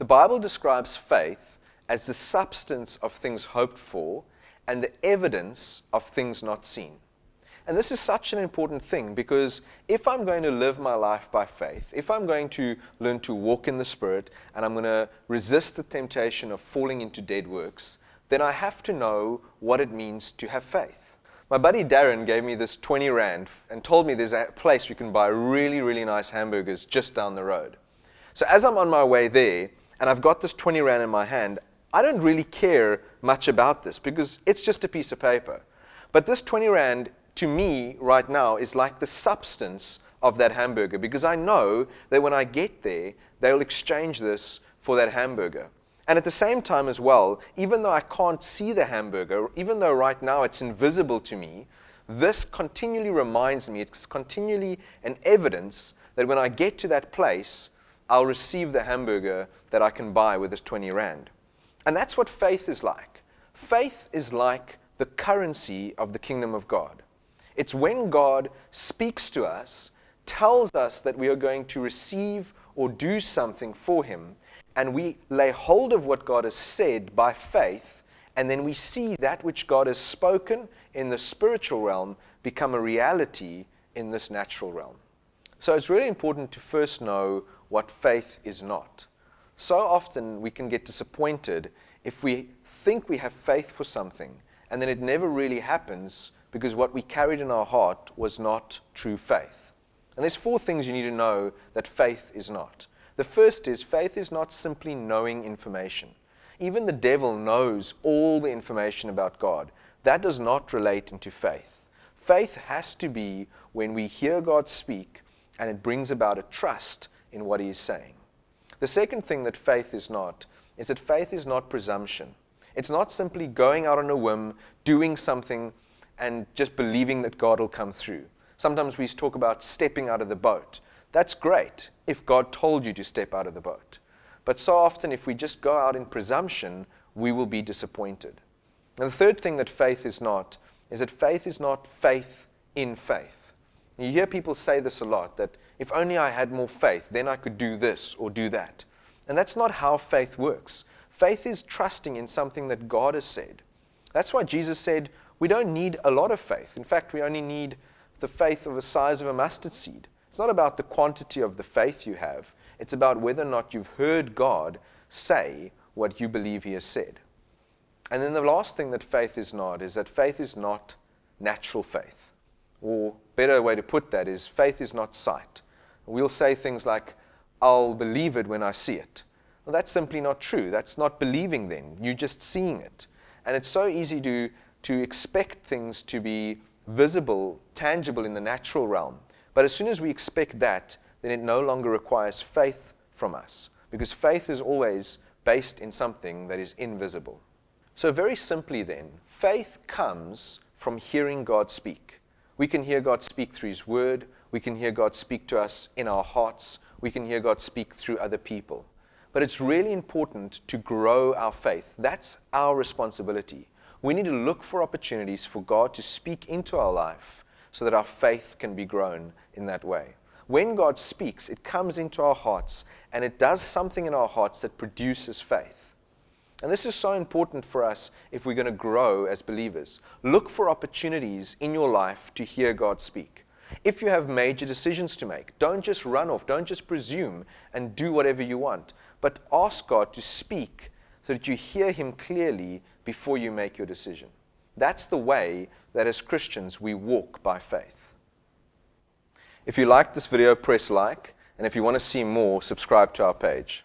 The Bible describes faith as the substance of things hoped for and the evidence of things not seen. And this is such an important thing, because if I'm going to live my life by faith, if I'm going to learn to walk in the Spirit, and I'm going to resist the temptation of falling into dead works, then I have to know what it means to have faith. My buddy Darren gave me this 20 Rand and told me there's a place we can buy really, really nice hamburgers just down the road. So as I'm on my way there, and I've got this 20 Rand in my hand, I don't really care much about this because it's just a piece of paper. But this 20 Rand to me right now is like the substance of that hamburger, because I know that when I get there, they'll exchange this for that hamburger. And at the same time as well, even though I can't see the hamburger, even though right now it's invisible to me, this continually reminds me, it's continually an evidence that when I get to that place, I'll receive the hamburger that I can buy with this 20 Rand. And that's what faith is like. Faith is like the currency of the kingdom of God. It's when God speaks to us, tells us that we are going to receive or do something for Him, and we lay hold of what God has said by faith, and then we see that which God has spoken in the spiritual realm become a reality in this natural realm. So it's really important to first know what faith is not. So often we can get disappointed if we think we have faith for something, and then it never really happens, because what we carried in our heart was not true faith. And there's 4 things you need to know that faith is not. The first is, faith is not simply knowing information. Even the devil knows all the information about God. That does not relate into faith. Faith has to be when we hear God speak and it brings about a trust in what He is saying. The second thing that faith is not is that faith is not presumption. It's not simply going out on a whim, doing something, and just believing that God will come through. Sometimes we talk about stepping out of the boat. That's great if God told you to step out of the boat. But so often if we just go out in presumption, we will be disappointed. And the third thing that faith is not is that faith is not faith in faith. You hear people say this a lot, that if only I had more faith, then I could do this or do that. And that's not how faith works. Faith is trusting in something that God has said. That's why Jesus said, we don't need a lot of faith. In fact, we only need the faith of the size of a mustard seed. It's not about the quantity of the faith you have. It's about whether or not you've heard God say what you believe He has said. And then the last thing that faith is not is that faith is not natural faith. Or better way to put that is, faith is not sight. We'll say things like, I'll believe it when I see it. Well, that's simply not true. That's not believing then. You're just seeing it. And it's so easy to expect things to be visible, tangible in the natural realm. But as soon as we expect that, then it no longer requires faith from us, because faith is always based in something that is invisible. So very simply then, faith comes from hearing God speak. We can hear God speak through His Word. We can hear God speak to us in our hearts. We can hear God speak through other people. But it's really important to grow our faith. That's our responsibility. We need to look for opportunities for God to speak into our life so that our faith can be grown in that way. When God speaks, it comes into our hearts and it does something in our hearts that produces faith. And this is so important for us if we're going to grow as believers. Look for opportunities in your life to hear God speak. If you have major decisions to make, don't just run off, don't just presume and do whatever you want, but ask God to speak so that you hear Him clearly before you make your decision. That's the way that as Christians we walk by faith. If you liked this video, press like, and if you want to see more, subscribe to our page.